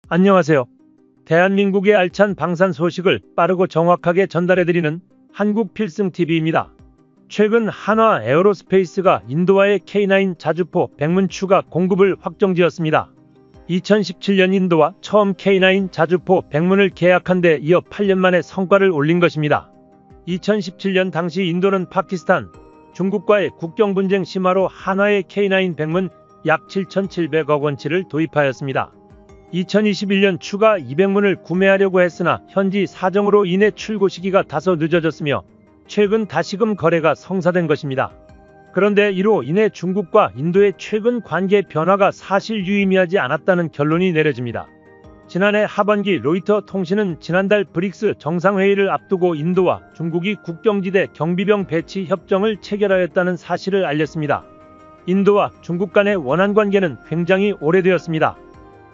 안녕하세요. 대한민국의 알찬 방산 소식을 빠르고 정확하게 전달해드리는 한국필승TV입니다. 최근 한화 에어로스페이스가 인도와의 K9 자주포 백문 추가 공급을 확정지었습니다. 2017년 인도와 처음 K9 자주포 백문을 계약한 데 이어 8년 만에 성과를 올린 것입니다. 2017년 당시 인도는 파키스탄, 중국과의 국경 분쟁 심화로 한화의 K9 백문 약 7,700억 원치를 도입하였습니다. 2021년 추가 200문을 구매하려고 했으나 현지 사정으로 인해 출고 시기가 다소 늦어졌으며 최근 다시금 거래가 성사된 것입니다. 그런데 이로 인해 중국과 인도의 최근 관계 변화가 사실 유의미하지 않았다는 결론이 내려집니다. 지난해 하반기 로이터 통신은 지난달 브릭스 정상회의를 앞두고 인도와 중국이 국경지대 경비병 배치 협정을 체결하였다는 사실을 알렸습니다. 인도와 중국 간의 원한 관계는 굉장히 오래되었습니다.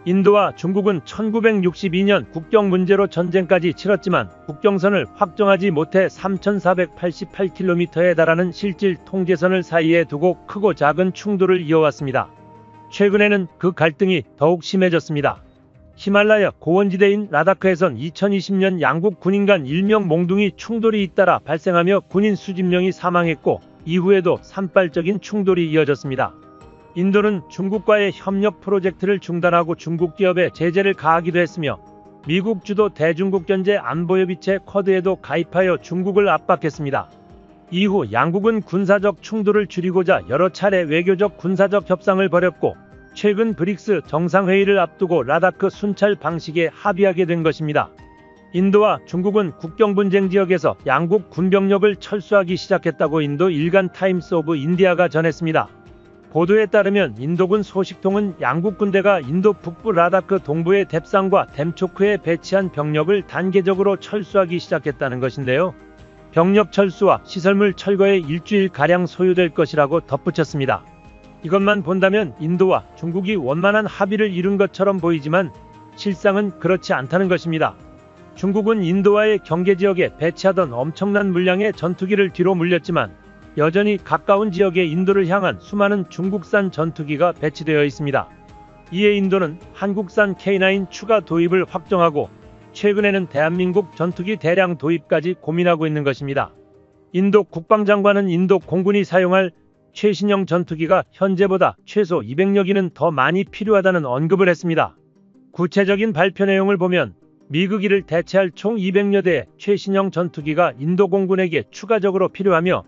인도와 중국은 1962년 국경 문제로 전쟁까지 치렀지만 국경선을 확정하지 못해 3,488km에 달하는 실질 통제선을 사이에 두고 크고 작은 충돌을 이어왔습니다. 최근에는 그 갈등이 더욱 심해졌습니다. 히말라야 고원지대인 라다크에선 2020년 양국 군인 간 일명 몽둥이 충돌이 잇따라 발생하며 군인 수십 명이 사망했고 이후에도 산발적인 충돌이 이어졌습니다. 인도는 중국과의 협력 프로젝트를 중단하고 중국 기업에 제재를 가하기도 했으며 미국 주도 대중국 견제 안보협의체 쿼드에도 가입하여 중국을 압박했습니다. 이후 양국은 군사적 충돌을 줄이고자 여러 차례 외교적 군사적 협상을 벌였고 최근 브릭스 정상회의를 앞두고 라다크 순찰 방식에 합의하게 된 것입니다. 인도와 중국은 국경 분쟁 지역에서 양국 군병력을 철수하기 시작했다고 인도 일간 타임스 오브 인디아가 전했습니다. 보도에 따르면 인도군 소식통은 양국 군대가 인도 북부 라다크 동부의 뎁산과 댐초크에 배치한 병력을 단계적으로 철수하기 시작했다는 것인데요. 병력 철수와 시설물 철거에 일주일가량 소요될 것이라고 덧붙였습니다. 이것만 본다면 인도와 중국이 원만한 합의를 이룬 것처럼 보이지만 실상은 그렇지 않다는 것입니다. 중국은 인도와의 경계지역에 배치하던 엄청난 물량의 전투기를 뒤로 물렸지만 여전히 가까운 지역의 인도를 향한 수많은 중국산 전투기가 배치되어 있습니다. 이에 인도는 한국산 K9 추가 도입을 확정하고 최근에는 대한민국 전투기 대량 도입까지 고민하고 있는 것입니다. 인도 국방장관은 인도 공군이 사용할 최신형 전투기가 현재보다 최소 200여 기는 더 많이 필요하다는 언급을 했습니다. 구체적인 발표 내용을 보면 미국이를 대체할 총 200여 대의 최신형 전투기가 인도 공군에게 추가적으로 필요하며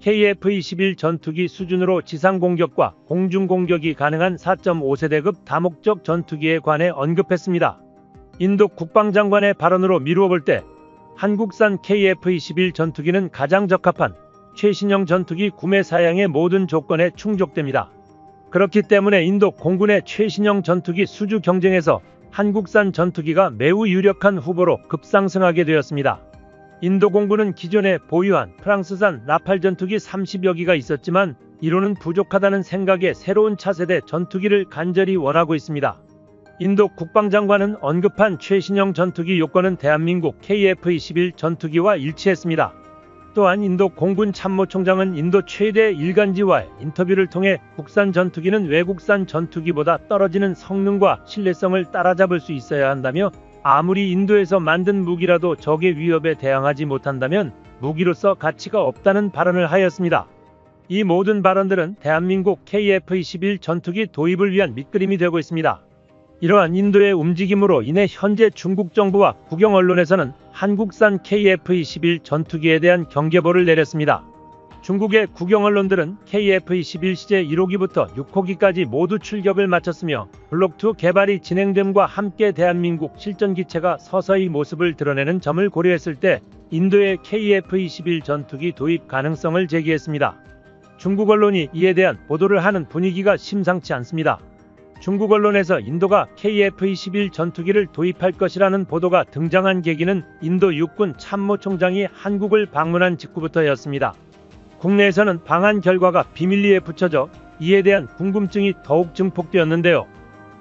KF-21 전투기 수준으로 지상공격과 공중공격이 가능한 4.5세대급 다목적 전투기에 관해 언급했습니다. 인도 국방장관의 발언으로 미루어 볼 때 한국산 KF-21 전투기는 가장 적합한 최신형 전투기 구매 사양의 모든 조건에 충족됩니다. 그렇기 때문에 인도 공군의 최신형 전투기 수주 경쟁에서 한국산 전투기가 매우 유력한 후보로 급상승하게 되었습니다. 인도 공군은 기존에 보유한 프랑스산 라팔 전투기 30여 기가 있었지만 이로는 부족하다는 생각에 새로운 차세대 전투기를 간절히 원하고 있습니다. 인도 국방장관은 언급한 최신형 전투기 요건은 대한민국 KF-21 전투기와 일치했습니다. 또한 인도 공군 참모총장은 인도 최대 일간지와의 인터뷰를 통해 국산 전투기는 외국산 전투기보다 떨어지는 성능과 신뢰성을 따라잡을 수 있어야 한다며 아무리 인도에서 만든 무기라도 적의 위협에 대항하지 못한다면 무기로서 가치가 없다는 발언을 하였습니다. 이 모든 발언들은 대한민국 KF-21 전투기 도입을 위한 밑그림이 되고 있습니다. 이러한 인도의 움직임으로 인해 현재 중국 정부와 국영 언론에서는 한국산 KF-21 전투기에 대한 경계보를 내렸습니다. 중국의 국영 언론들은 KF-21 시제 1호기부터 6호기까지 모두 출격을 마쳤으며 블록2 개발이 진행됨과 함께 대한민국 실전기체가 서서히 모습을 드러내는 점을 고려했을 때 인도의 KF-21 전투기 도입 가능성을 제기했습니다. 중국 언론이 이에 대한 보도를 하는 분위기가 심상치 않습니다. 중국 언론에서 인도가 KF-21 전투기를 도입할 것이라는 보도가 등장한 계기는 인도 육군 참모총장이 한국을 방문한 직후부터였습니다. 국내에서는 방한 결과가 비밀리에 붙여져 이에 대한 궁금증이 더욱 증폭되었는데요.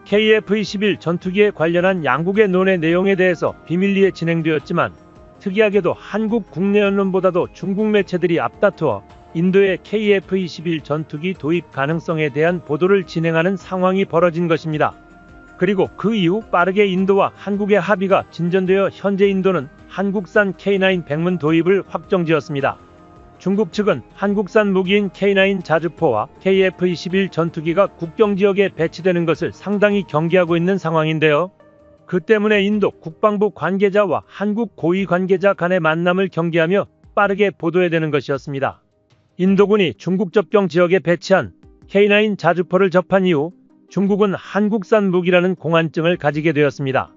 KF-21 전투기에 관련한 양국의 논의 내용에 대해서 비밀리에 진행되었지만 특이하게도 한국 국내 언론보다도 중국 매체들이 앞다투어 인도의 KF-21 전투기 도입 가능성에 대한 보도를 진행하는 상황이 벌어진 것입니다. 그리고 그 이후 빠르게 인도와 한국의 합의가 진전되어 현재 인도는 한국산 K9 백문 도입을 확정지었습니다. 중국 측은 한국산 무기인 K9 자주포와 KF-21 전투기가 국경지역에 배치되는 것을 상당히 경계하고 있는 상황인데요. 그 때문에 인도 국방부 관계자와 한국 고위 관계자 간의 만남을 경계하며 빠르게 보도해야 되는 것이었습니다. 인도군이 중국 접경 지역에 배치한 K9 자주포를 접한 이후 중국은 한국산 무기라는 공안증을 가지게 되었습니다.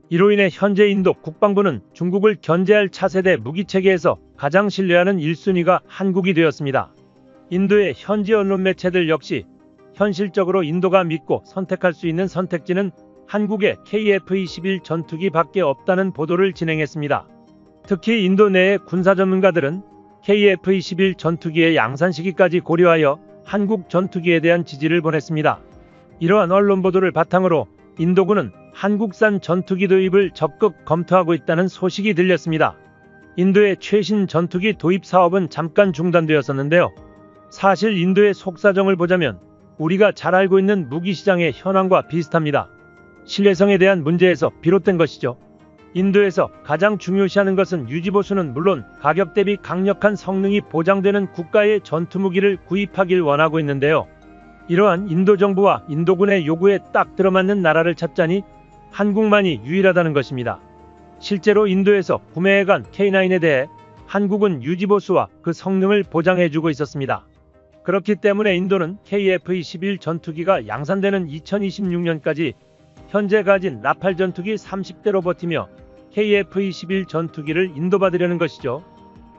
이로 인해 현재 인도 국방부는 중국을 견제할 차세대 무기체계에서 가장 신뢰하는 1순위가 한국이 되었습니다. 인도의 현지 언론 매체들 역시 현실적으로 인도가 믿고 선택할 수 있는 선택지는 한국의 KF-21 전투기 밖에 없다는 보도를 진행했습니다. 특히 인도 내의 군사 전문가들은 KF-21 전투기의 양산 시기까지 고려하여 한국 전투기에 대한 지지를 보냈습니다. 이러한 언론 보도를 바탕으로 인도군은 한국산 전투기 도입을 적극 검토하고 있다는 소식이 들렸습니다. 인도의 최신 전투기 도입 사업은 잠깐 중단되었었는데요. 사실 인도의 속사정을 보자면 우리가 잘 알고 있는 무기 시장의 현황과 비슷합니다. 신뢰성에 대한 문제에서 비롯된 것이죠. 인도에서 가장 중요시하는 것은 유지보수는 물론 가격 대비 강력한 성능이 보장되는 국가의 전투무기를 구입하길 원하고 있는데요. 이러한 인도 정부와 인도군의 요구에 딱 들어맞는 나라를 찾자니 한국만이 유일하다는 것입니다. 실제로 인도에서 구매해간 K9에 대해 한국은 유지보수와 그 성능을 보장해주고 있었습니다. 그렇기 때문에 인도는 KF-21 전투기가 양산되는 2026년까지 현재 가진 라팔 전투기 30대로 버티며 KF-21 전투기를 인도받으려는 것이죠.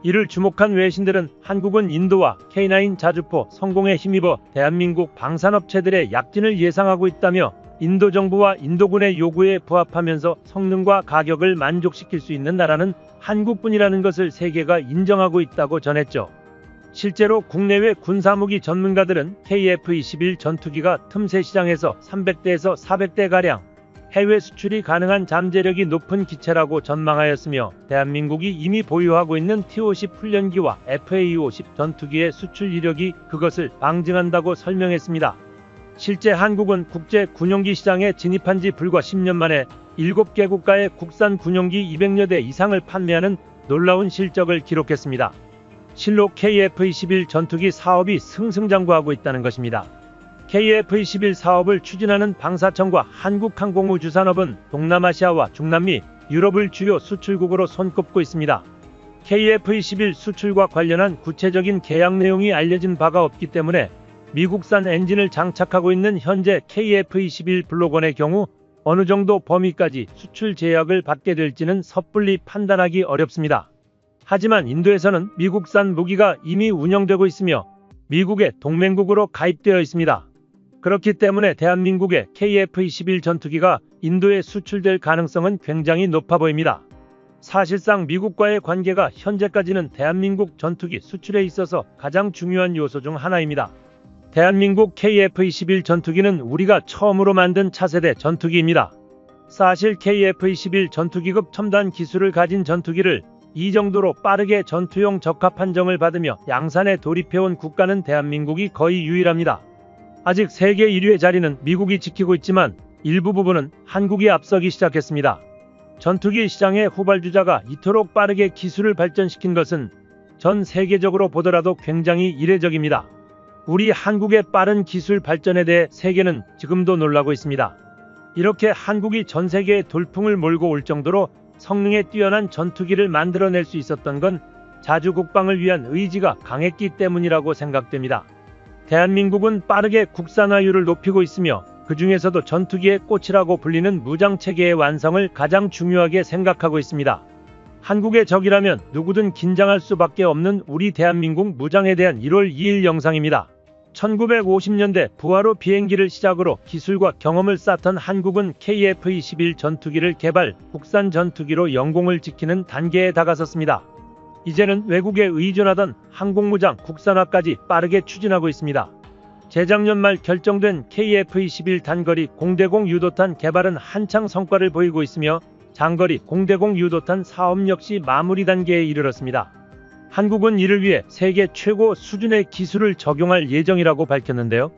이를 주목한 외신들은 한국은 인도와 K9 자주포 성공에 힘입어 대한민국 방산업체들의 약진을 예상하고 있다며 인도 정부와 인도군의 요구에 부합하면서 성능과 가격을 만족시킬 수 있는 나라는 한국뿐이라는 것을 세계가 인정하고 있다고 전했죠. 실제로 국내외 군사무기 전문가들은 KF-21 전투기가 틈새 시장에서 300대에서 400대가량 해외 수출이 가능한 잠재력이 높은 기체라고 전망하였으며 대한민국이 이미 보유하고 있는 T-50 훈련기와 FA-50 전투기의 수출 이력이 그것을 방증한다고 설명했습니다. 실제 한국은 국제 군용기 시장에 진입한 지 불과 10년 만에 7개 국가의 국산 군용기 200여 대 이상을 판매하는 놀라운 실적을 기록했습니다. 실로 KF-21 전투기 사업이 승승장구하고 있다는 것입니다. KF-21 사업을 추진하는 방사청과 한국항공우주산업은 동남아시아와 중남미, 유럽을 주요 수출국으로 손꼽고 있습니다. KF-21 수출과 관련한 구체적인 계약 내용이 알려진 바가 없기 때문에 미국산 엔진을 장착하고 있는 현재 KF-21 블록원의 경우 어느 정도 범위까지 수출 제약을 받게 될지는 섣불리 판단하기 어렵습니다. 하지만 인도에서는 미국산 무기가 이미 운영되고 있으며 미국의 동맹국으로 가입되어 있습니다. 그렇기 때문에 대한민국의 KF-21 전투기가 인도에 수출될 가능성은 굉장히 높아 보입니다. 사실상 미국과의 관계가 현재까지는 대한민국 전투기 수출에 있어서 가장 중요한 요소 중 하나입니다. 대한민국 KF-21 전투기는 우리가 처음으로 만든 차세대 전투기입니다. 사실 KF-21 전투기급 첨단 기술을 가진 전투기를 이 정도로 빠르게 전투용 적합 판정을 받으며 양산에 돌입해온 국가는 대한민국이 거의 유일합니다. 아직 세계 1위의 자리는 미국이 지키고 있지만 일부 부분은 한국이 앞서기 시작했습니다. 전투기 시장의 후발주자가 이토록 빠르게 기술을 발전시킨 것은 전 세계적으로 보더라도 굉장히 이례적입니다. 우리 한국의 빠른 기술 발전에 대해 세계는 지금도 놀라고 있습니다. 이렇게 한국이 전 세계의 돌풍을 몰고 올 정도로 성능에 뛰어난 전투기를 만들어낼 수 있었던 건 자주 국방을 위한 의지가 강했기 때문이라고 생각됩니다. 대한민국은 빠르게 국산화율을 높이고 있으며 그 중에서도 전투기의 꽃이라고 불리는 무장체계의 완성을 가장 중요하게 생각하고 있습니다. 한국의 적이라면 누구든 긴장할 수밖에 없는 우리 대한민국 무장에 대한 1월 2일 영상입니다. 1950년대 부하로 비행기를 시작으로 기술과 경험을 쌓던 한국은 KF-21 전투기를 개발, 국산 전투기로 영공을 지키는 단계에 다가섰습니다. 이제는 외국에 의존하던 항공무장 국산화까지 빠르게 추진하고 있습니다. 재작년 말 결정된 KF-21 단거리 공대공 유도탄 개발은 한창 성과를 보이고 있으며 장거리 공대공 유도탄 사업 역시 마무리 단계에 이르렀습니다. 한국은 이를 위해 세계 최고 수준의 기술을 적용할 예정이라고 밝혔는데요.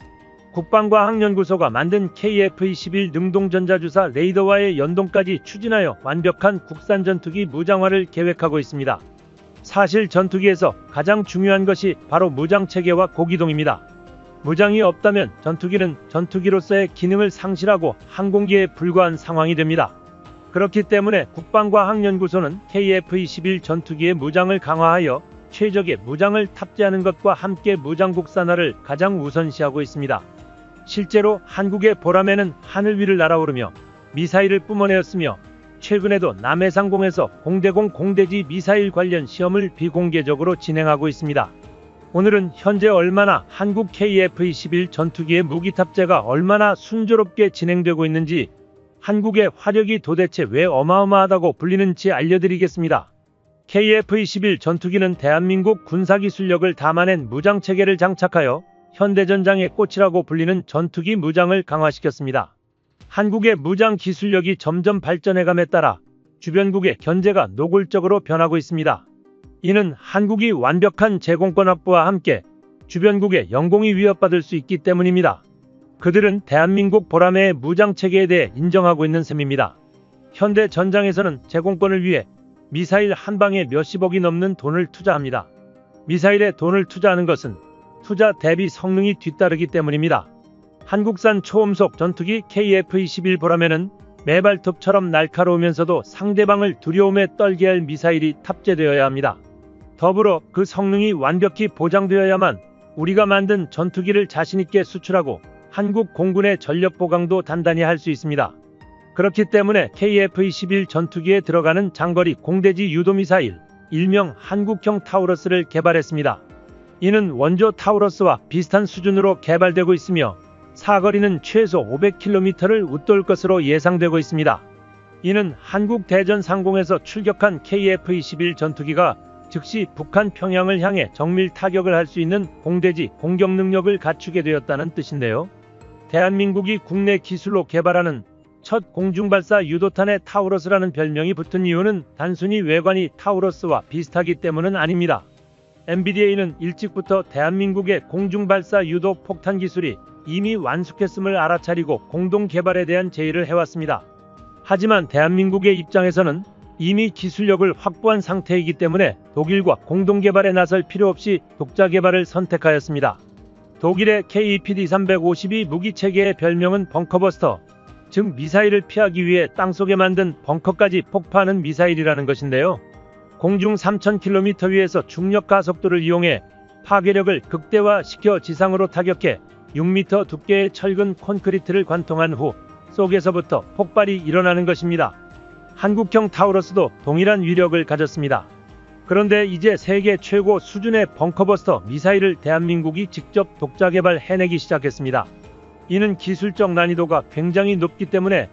국방과학연구소가 만든 KF-21 능동전자주사 레이더와의 연동까지 추진하여 완벽한 국산 전투기 무장화를 계획하고 있습니다. 사실 전투기에서 가장 중요한 것이 바로 무장체계와 고기동입니다. 무장이 없다면 전투기는 전투기로서의 기능을 상실하고 항공기에 불과한 상황이 됩니다. 그렇기 때문에 국방과학연구소는 KF-21 전투기의 무장을 강화하여 최적의 무장을 탑재하는 것과 함께 무장 국산화를 가장 우선시하고 있습니다. 실제로 한국의 보라매는 하늘 위를 날아오르며 미사일을 뿜어내었으며 최근에도 남해상공에서 공대공 공대지 미사일 관련 시험을 비공개적으로 진행하고 있습니다. 오늘은 현재 얼마나 한국 KF-21 전투기의 무기 탑재가 얼마나 순조롭게 진행되고 있는지, 한국의 화력이 도대체 왜 어마어마하다고 불리는지 알려드리겠습니다. KF-21 전투기는 대한민국 군사기술력을 담아낸 무장체계를 장착하여 현대전장의 꽃이라고 불리는 전투기 무장을 강화시켰습니다. 한국의 무장 기술력이 점점 발전해감에 따라 주변국의 견제가 노골적으로 변하고 있습니다. 이는 한국이 완벽한 제공권 확보와 함께 주변국의 영공이 위협받을 수 있기 때문입니다. 그들은 대한민국 보라매의 무장체계에 대해 인정하고 있는 셈입니다. 현대 전장에서는 제공권을 위해 미사일 한 방에 몇십억이 넘는 돈을 투자합니다. 미사일에 돈을 투자하는 것은 투자 대비 성능이 뒤따르기 때문입니다. 한국산 초음속 전투기 KF-21 보라매는 매발톱처럼 날카로우면서도 상대방을 두려움에 떨게 할 미사일이 탑재되어야 합니다. 더불어 그 성능이 완벽히 보장되어야만 우리가 만든 전투기를 자신있게 수출하고 한국 공군의 전력 보강도 단단히 할 수 있습니다. 그렇기 때문에 KF-21 전투기에 들어가는 장거리 공대지 유도미사일, 일명 한국형 타우러스를 개발했습니다. 이는 원조 타우러스와 비슷한 수준으로 개발되고 있으며 사거리는 최소 500km를 웃돌 것으로 예상되고 있습니다. 이는 한국 대전 상공에서 출격한 KF-21 전투기가 즉시 북한 평양을 향해 정밀 타격을 할 수 있는 공대지 공격 능력을 갖추게 되었다는 뜻인데요. 대한민국이 국내 기술로 개발하는 첫 공중발사 유도탄의 타우러스라는 별명이 붙은 이유는 단순히 외관이 타우러스와 비슷하기 때문은 아닙니다. MBDA는 일찍부터 대한민국의 공중발사 유도 폭탄 기술이 이미 완숙했음을 알아차리고 공동 개발에 대한 제의를 해왔습니다. 하지만 대한민국의 입장에서는 이미 기술력을 확보한 상태이기 때문에 독일과 공동 개발에 나설 필요 없이 독자 개발을 선택하였습니다. 독일의 KEPD-352 무기체계의 별명은 벙커버스터, 즉 미사일을 피하기 위해 땅속에 만든 벙커까지 폭파하는 미사일이라는 것인데요. 공중 3000km 위에서 중력 가속도를 이용해 파괴력을 극대화시켜 지상으로 타격해 6m 두께의 철근 콘크리트를 관통한 후 속에서부터 폭발이 일어나는 것입니다. 한국형 타우러스도 동일한 위력을 가졌습니다. 그런데 이제 세계 최고 수준의 벙커버스터 미사일을 대한민국이 직접 독자 개발해내기 시작했습니다. 이는 기술적 난이도가 굉장히 높기 때문에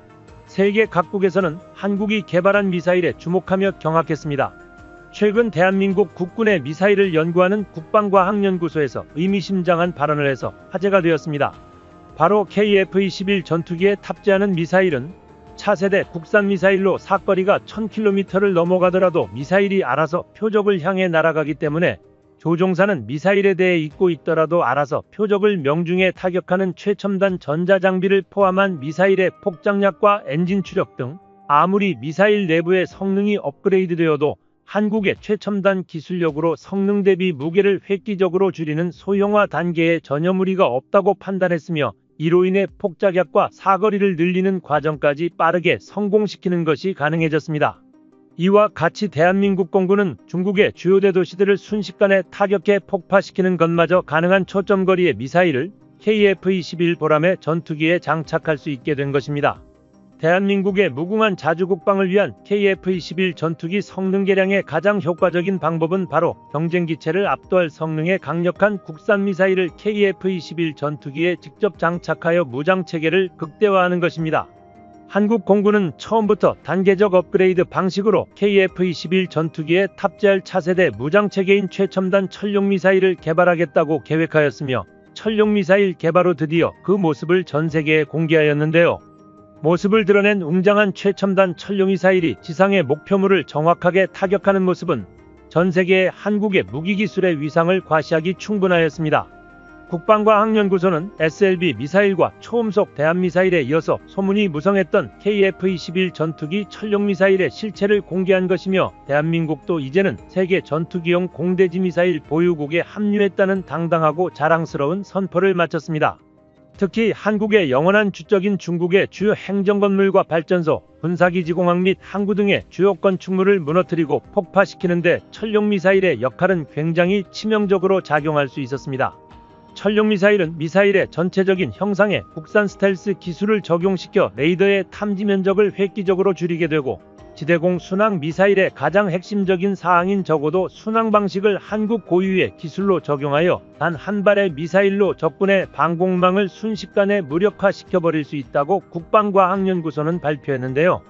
세계 각국에서는 한국이 개발한 미사일에 주목하며 경악했습니다. 최근 대한민국 국군의 미사일을 연구하는 국방과학연구소에서 의미심장한 발언을 해서 화제가 되었습니다. 바로 KF-21 전투기에 탑재하는 미사일은 차세대 국산 미사일로 사거리가 1000km를 넘어가더라도 미사일이 알아서 표적을 향해 날아가기 때문에 조종사는 미사일에 대해 잊고 있더라도 알아서 표적을 명중해 타격하는 최첨단 전자장비를 포함한 미사일의 폭장력과 엔진 추력 등 아무리 미사일 내부의 성능이 업그레이드되어도 한국의 최첨단 기술력으로 성능 대비 무게를 획기적으로 줄이는 소형화 단계의 전혀 무리가 없다고 판단했으며 이로 인해 폭자격과 사거리를 늘리는 과정까지 빠르게 성공시키는 것이 가능해졌습니다. 이와 같이 대한민국 공군은 중국의 주요 대도시들을 순식간에 타격해 폭파시키는 것마저 가능한 초점거리의 미사일을 KF-21 보라매 전투기에 장착할 수 있게 된 것입니다. 대한민국의 무궁한 자주국방을 위한 KF-21 전투기 성능 개량의 가장 효과적인 방법은 바로 경쟁기체를 압도할 성능의 강력한 국산 미사일을 KF-21 전투기에 직접 장착하여 무장체계를 극대화하는 것입니다. 한국 공군은 처음부터 단계적 업그레이드 방식으로 KF-21 전투기에 탑재할 차세대 무장체계인 최첨단 천룡미사일을 개발하겠다고 계획하였으며 천룡미사일 개발 후 드디어 그 모습을 전 세계에 공개하였는데요. 모습을 드러낸 웅장한 최첨단 천룡미사일이 지상의 목표물을 정확하게 타격하는 모습은 전 세계의 한국의 무기기술의 위상을 과시하기 충분하였습니다. 국방과학연구소는 SLB 미사일과 초음속 대한미사일에 이어서 소문이 무성했던 KF-21 전투기 천룡미사일의 실체를 공개한 것이며, 대한민국도 이제는 세계 전투기용 공대지 미사일 보유국에 합류했다는 당당하고 자랑스러운 선포를 마쳤습니다. 특히 한국의 영원한 주적인 중국의 주요 행정건물과 발전소, 군사기지 공항 및 항구 등의 주요 건축물을 무너뜨리고 폭파시키는 데 천룡미사일의 역할은 굉장히 치명적으로 작용할 수 있었습니다. 천룡미사일은 미사일의 전체적인 형상에 국산 스텔스 기술을 적용시켜 레이더의 탐지 면적을 획기적으로 줄이게 되고, 지대공 순항 미사일의 가장 핵심적인 사항인 적어도 순항 방식을 한국 고유의 기술로 적용하여 단 한 발의 미사일로 적군의 방공망을 순식간에 무력화시켜버릴 수 있다고 국방과학연구소는 발표했는데요.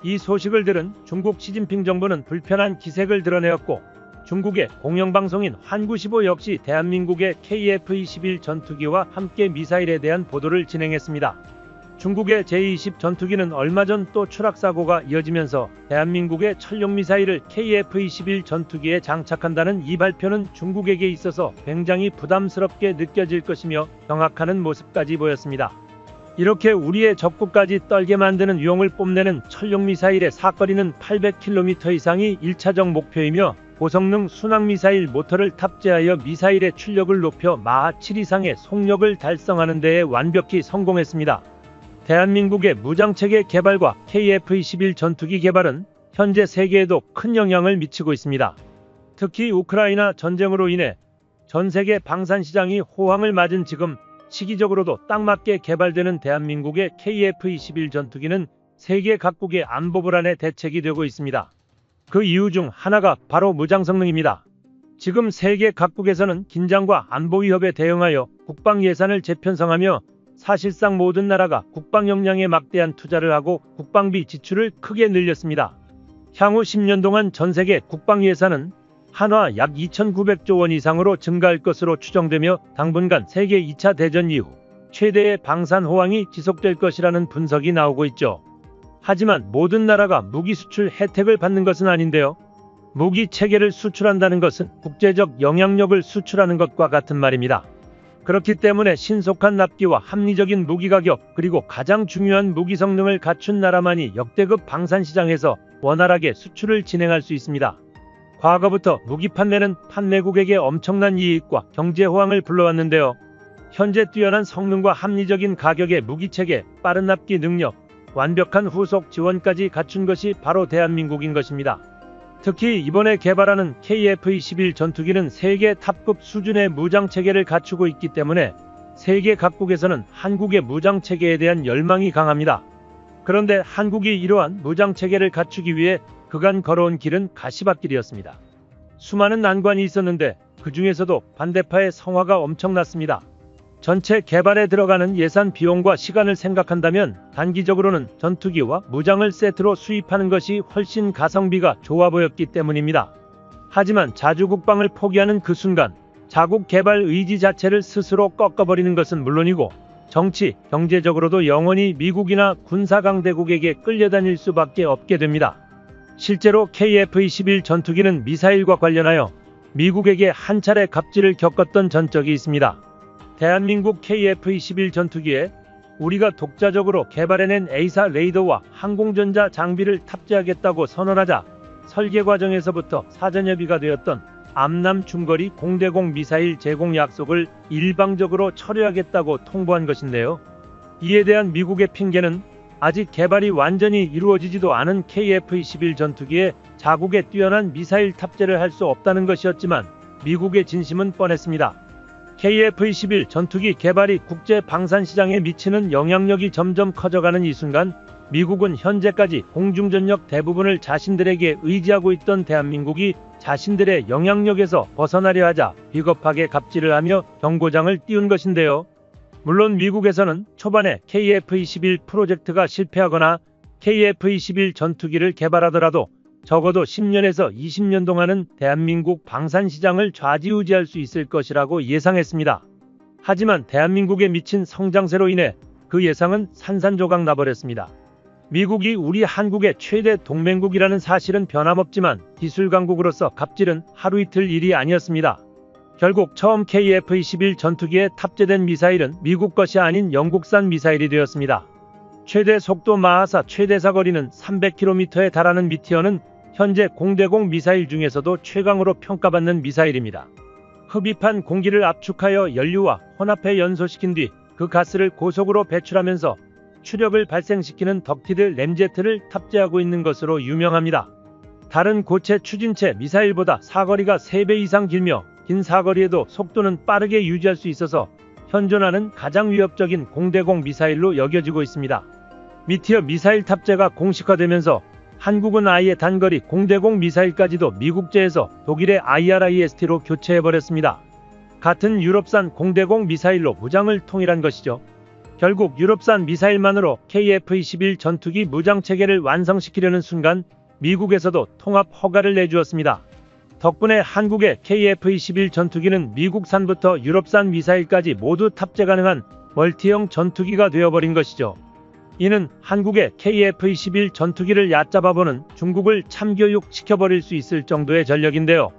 이 소식을 들은 중국 시진핑 정부는 불편한 기색을 드러내었고, 중국의 공영방송인 환구15 역시 대한민국의 KF-21 전투기와 함께 미사일에 대한 보도를 진행했습니다. 중국의 제-20 전투기는 얼마 전 또 추락사고가 이어지면서 대한민국의 천룡미사일을 KF-21 전투기에 장착한다는 이 발표는 중국에게 있어서 굉장히 부담스럽게 느껴질 것이며 경악하는 모습까지 보였습니다. 이렇게 우리의 적국까지 떨게 만드는 유용을 뽐내는 천룡미사일의 사거리는 800km 이상이 1차적 목표이며, 고성능 순항미사일 모터를 탑재하여 미사일의 출력을 높여 마하 7 이상의 속력을 달성하는 데에 완벽히 성공했습니다. 대한민국의 무장체계 개발과 KF-21 전투기 개발은 현재 세계에도 큰 영향을 미치고 있습니다. 특히 우크라이나 전쟁으로 인해 전 세계 방산시장이 호황을 맞은 지금 시기적으로도 딱 맞게 개발되는 대한민국의 KF-21 전투기는 세계 각국의 안보 불안의 대책이 되고 있습니다. 그 이유 중 하나가 바로 무장 성능입니다. 지금 세계 각국에서는 긴장과 안보 위협에 대응하여 국방 예산을 재편성하며 사실상 모든 나라가 국방 역량에 막대한 투자를 하고 국방비 지출을 크게 늘렸습니다. 향후 10년 동안 전 세계 국방 예산은 한화 약 2,900조 원 이상으로 증가할 것으로 추정되며, 당분간 세계 2차 대전 이후 최대의 방산 호황이 지속될 것이라는 분석이 나오고 있죠. 하지만 모든 나라가 무기 수출 혜택을 받는 것은 아닌데요. 무기 체계를 수출한다는 것은 국제적 영향력을 수출하는 것과 같은 말입니다. 그렇기 때문에 신속한 납기와 합리적인 무기 가격, 그리고 가장 중요한 무기 성능을 갖춘 나라만이 역대급 방산시장에서 원활하게 수출을 진행할 수 있습니다. 과거부터 무기 판매는 판매국에게 엄청난 이익과 경제 호황을 불러왔는데요. 현재 뛰어난 성능과 합리적인 가격의 무기체계, 빠른 납기 능력, 완벽한 후속 지원까지 갖춘 것이 바로 대한민국인 것입니다. 특히 이번에 개발하는 KF-21 전투기는 세계 탑급 수준의 무장체계를 갖추고 있기 때문에 세계 각국에서는 한국의 무장체계에 대한 열망이 강합니다. 그런데 한국이 이러한 무장체계를 갖추기 위해 그간 걸어온 길은 가시밭길이었습니다. 수많은 난관이 있었는데 그 중에서도 반대파의 성화가 엄청났습니다. 전체 개발에 들어가는 예산 비용과 시간을 생각한다면 단기적으로는 전투기와 무장을 세트로 수입하는 것이 훨씬 가성비가 좋아 보였기 때문입니다. 하지만 자주국방을 포기하는 그 순간 자국 개발 의지 자체를 스스로 꺾어버리는 것은 물론이고, 정치, 경제적으로도 영원히 미국이나 군사강대국에게 끌려다닐 수밖에 없게 됩니다. 실제로 KF-21 전투기는 미사일과 관련하여 미국에게 한 차례 갑질을 겪었던 전적이 있습니다. 대한민국 KF-21 전투기에 우리가 독자적으로 개발해낸 A사 레이더와 항공전자 장비를 탑재하겠다고 선언하자 설계 과정에서부터 사전협의가 되었던 암남 중거리 공대공 미사일 제공 약속을 일방적으로 철회하겠다고 통보한 것인데요. 이에 대한 미국의 핑계는 아직 개발이 완전히 이루어지지도 않은 KF-21 전투기에 자국의 뛰어난 미사일 탑재를 할 수 없다는 것이었지만, 미국의 진심은 뻔했습니다. KF-21 전투기 개발이 국제 방산시장에 미치는 영향력이 점점 커져가는 이 순간, 미국은 현재까지 공중전력 대부분을 자신들에게 의지하고 있던 대한민국이 자신들의 영향력에서 벗어나려 하자 비겁하게 갑질을 하며 경고장을 띄운 것인데요. 물론 미국에서는 초반에 KF-21 프로젝트가 실패하거나 KF-21 전투기를 개발하더라도 적어도 10년에서 20년 동안은 대한민국 방산시장을 좌지우지할 수 있을 것이라고 예상했습니다. 하지만 대한민국에 미친 성장세로 인해 그 예상은 산산조각 나버렸습니다. 미국이 우리 한국의 최대 동맹국이라는 사실은 변함없지만 기술 강국으로서 갑질은 하루 이틀 일이 아니었습니다. 결국 처음 KF-21 전투기에 탑재된 미사일은 미국 것이 아닌 영국산 미사일이 되었습니다. 최대 속도 마하사 최대 사거리는 300km에 달하는 미티어는 현재 공대공 미사일 중에서도 최강으로 평가받는 미사일입니다. 흡입한 공기를 압축하여 연료와 혼합해 연소시킨 뒤 그 가스를 고속으로 배출하면서 추력을 발생시키는 덕티드 램제트를 탑재하고 있는 것으로 유명합니다. 다른 고체 추진체 미사일보다 사거리가 3배 이상 길며 긴 사거리에도 속도는 빠르게 유지할 수 있어서 현존하는 가장 위협적인 공대공 미사일로 여겨지고 있습니다. 미티어 미사일 탑재가 공식화되면서 한국은 아예 단거리 공대공 미사일까지도 미국제에서 독일의 IRIS-T로 교체해버렸습니다. 같은 유럽산 공대공 미사일로 무장을 통일한 것이죠. 결국 유럽산 미사일만으로 KF-21 전투기 무장체계를 완성시키려는 순간 미국에서도 통합 허가를 내주었습니다. 덕분에 한국의 KF-21 전투기는 미국산부터 유럽산 미사일까지 모두 탑재 가능한 멀티형 전투기가 되어버린 것이죠. 이는 한국의 KF-21 전투기를 얕잡아보는 중국을 참교육시켜버릴 수 있을 정도의 전력인데요.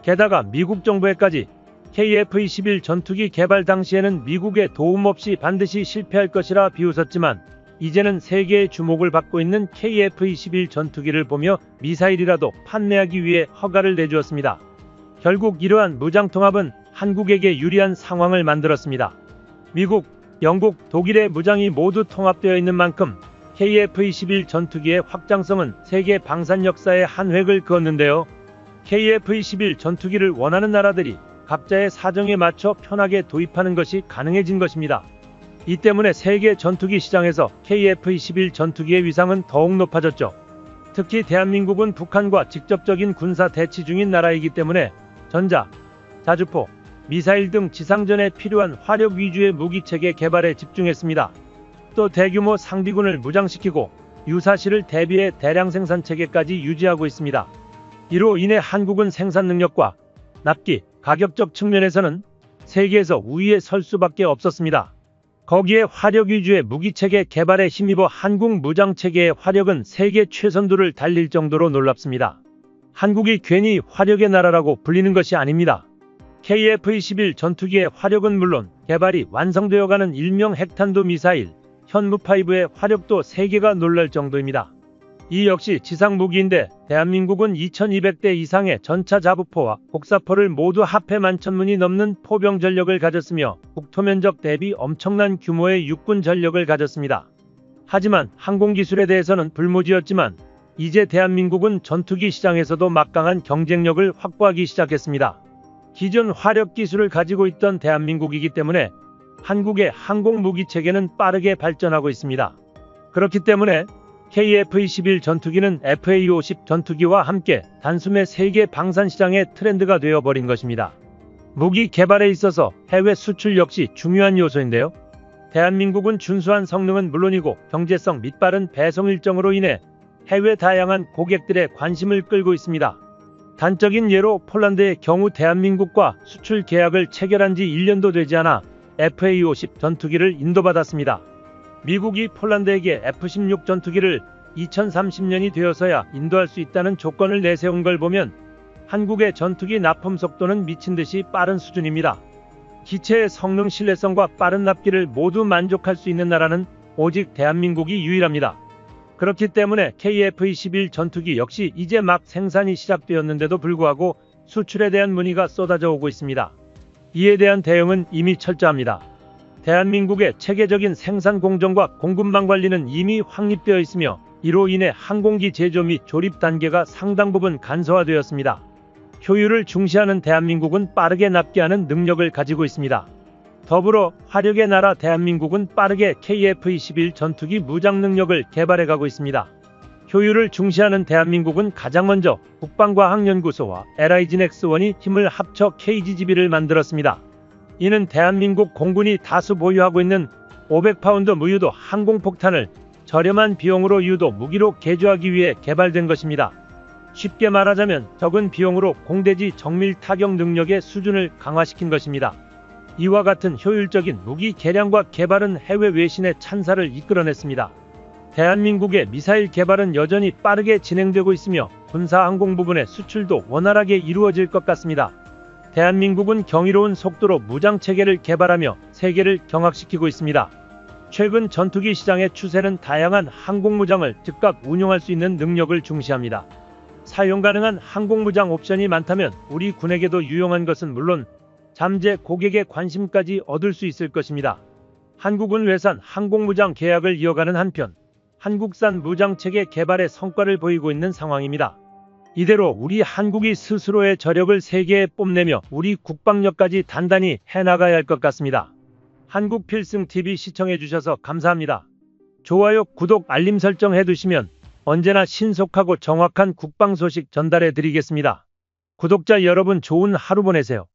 게다가 미국 정부에까지 KF-21 전투기 개발 당시에는 미국의 도움 없이 반드시 실패할 것이라 비웃었지만 이제는 세계의 주목을 받고 있는 KF-21 전투기를 보며 미사일이라도 판매하기 위해 허가를 내주었습니다. 결국 이러한 무장통합은 한국에게 유리한 상황을 만들었습니다. 미국, 영국, 독일의 무장이 모두 통합되어 있는 만큼 KF-21 전투기의 확장성은 세계 방산 역사에 한 획을 그었는데요. KF-21 전투기를 원하는 나라들이 각자의 사정에 맞춰 편하게 도입하는 것이 가능해진 것입니다. 이 때문에 세계 전투기 시장에서 KF-21 전투기의 위상은 더욱 높아졌죠. 특히 대한민국은 북한과 직접적인 군사 대치 중인 나라이기 때문에 전자, 자주포, 미사일 등 지상전에 필요한 화력 위주의 무기체계 개발에 집중했습니다. 또 대규모 상비군을 무장시키고 유사시를 대비해 대량 생산체계까지 유지하고 있습니다. 이로 인해 한국은 생산 능력과 납기, 가격적 측면에서는 세계에서 우위에 설 수밖에 없었습니다. 거기에 화력 위주의 무기체계 개발에 힘입어 한국 무장체계의 화력은 세계 최선두를 달릴 정도로 놀랍습니다. 한국이 괜히 화력의 나라라고 불리는 것이 아닙니다. KF-21 전투기의 화력은 물론 개발이 완성되어가는 일명 핵탄두 미사일, 현무5의 화력도 세계가 놀랄 정도입니다. 이 역시 지상무기인데 대한민국은 2200대 이상의 전차 자부포와 곡사포를 모두 합해 11,000문이 넘는 포병 전력을 가졌으며 국토면적 대비 엄청난 규모의 육군 전력을 가졌습니다. 하지만 항공기술에 대해서는 불모지였지만 이제 대한민국은 전투기 시장에서도 막강한 경쟁력을 확보하기 시작했습니다. 기존 화력 기술을 가지고 있던 대한민국이기 때문에 한국의 항공무기체계는 빠르게 발전하고 있습니다. 그렇기 때문에 KF-21 전투기는 FA-50 전투기와 함께 단숨에 세계 방산시장의 트렌드가 되어버린 것입니다. 무기 개발에 있어서 해외 수출 역시 중요한 요소인데요. 대한민국은 준수한 성능은 물론이고 경제성 및 빠른 배송 일정으로 인해 해외 다양한 고객들의 관심을 끌고 있습니다. 단적인 예로 폴란드의 경우 대한민국과 수출 계약을 체결한 지 1년도 되지 않아 FA-50 전투기를 인도받았습니다. 미국이 폴란드에게 F-16 전투기를 2030년이 되어서야 인도할 수 있다는 조건을 내세운 걸 보면 한국의 전투기 납품 속도는 미친듯이 빠른 수준입니다. 기체의 성능 신뢰성과 빠른 납기를 모두 만족할 수 있는 나라는 오직 대한민국이 유일합니다. 그렇기 때문에 KF-21 전투기 역시 이제 막 생산이 시작되었는데도 불구하고 수출에 대한 문의가 쏟아져 오고 있습니다. 이에 대한 대응은 이미 철저합니다. 대한민국의 체계적인 생산 공정과 공급망 관리는 이미 확립되어 있으며 이로 인해 항공기 제조 및 조립 단계가 상당 부분 간소화되었습니다. 효율을 중시하는 대한민국은 빠르게 납기하는 능력을 가지고 있습니다. 더불어 화력의 나라 대한민국은 빠르게 KF-21 전투기 무장 능력을 개발해가고 있습니다. 효율을 중시하는 대한민국은 가장 먼저 국방과학연구소와 LIGNX1이 힘을 합쳐 KGGB를 만들었습니다. 이는 대한민국 공군이 다수 보유하고 있는 500파운드 무유도 항공폭탄을 저렴한 비용으로 유도 무기로 개조하기 위해 개발된 것입니다. 쉽게 말하자면 적은 비용으로 공대지 정밀 타격 능력의 수준을 강화시킨 것입니다. 이와 같은 효율적인 무기 개량과 개발은 해외 외신의 찬사를 이끌어냈습니다. 대한민국의 미사일 개발은 여전히 빠르게 진행되고 있으며 군사항공 부분의 수출도 원활하게 이루어질 것 같습니다. 대한민국은 경이로운 속도로 무장체계를 개발하며 세계를 경악시키고 있습니다. 최근 전투기 시장의 추세는 다양한 항공무장을 즉각 운용할 수 있는 능력을 중시합니다. 사용 가능한 항공무장 옵션이 많다면 우리 군에게도 유용한 것은 물론 잠재 고객의 관심까지 얻을 수 있을 것입니다. 한국은 외산 항공무장 계약을 이어가는 한편 한국산 무장체계 개발에 성과를 보이고 있는 상황입니다. 이대로 우리 한국이 스스로의 저력을 세계에 뽐내며 우리 국방력까지 단단히 해나가야 할 것 같습니다. 한국필승TV 시청해주셔서 감사합니다. 좋아요, 구독, 알림 설정 해두시면 언제나 신속하고 정확한 국방 소식 전달해드리겠습니다. 구독자 여러분 좋은 하루 보내세요.